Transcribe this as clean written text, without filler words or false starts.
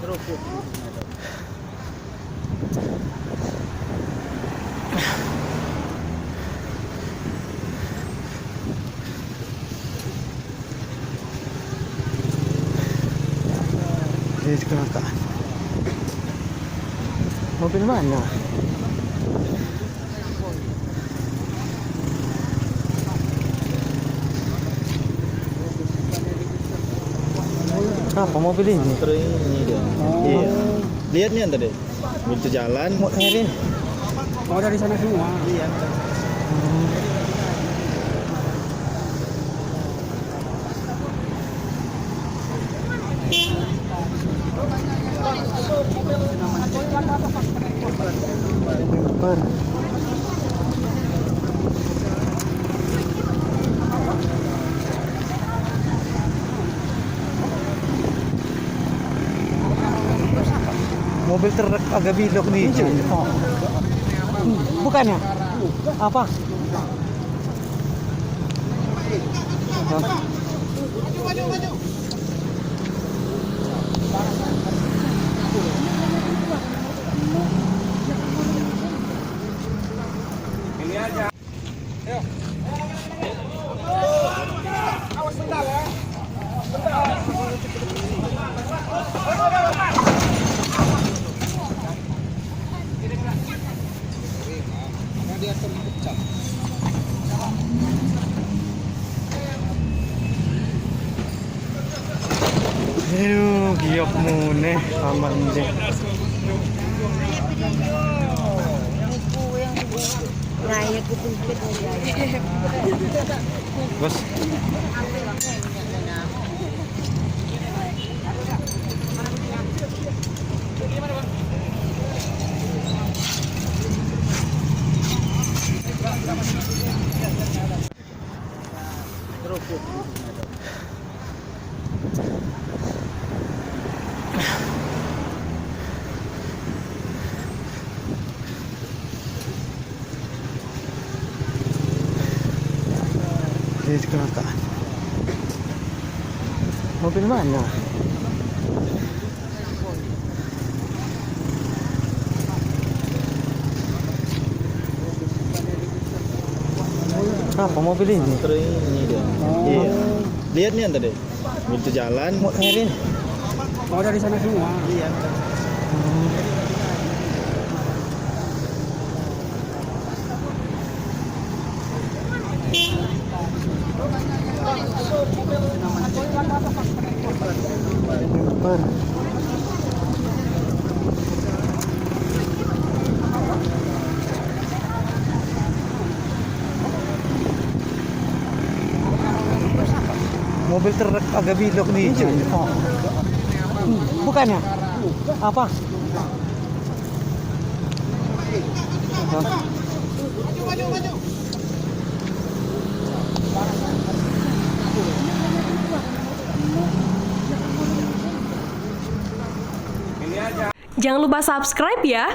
Jadi kecelakaan. Mobil mana? Apa mobil ini? Ini dia. Iya. Lihat nih tadi. Itu jalan. Mau Erin? Oh, dari sana semua. Iya. Bar. Mobil truk agak belok nih. Oh. Bukan ya? Apa? Hah? Ini aja. Ayo. Awas bentar ya. Dia terpecah. Aduh, giok muneh aman deh. Naya kumpit aja. Bos. Jadi kecelakaan. Mobil mana? Apa mobil ini? Ini dia. Iya. Lihat nih tadi. Itu jalan. Mau Erin? Oh, dari sana semua. Iya. Bar. Mobil truk agak belok nih. Oh. Bukan ya? Apa? Hah? Jangan lupa subscribe ya.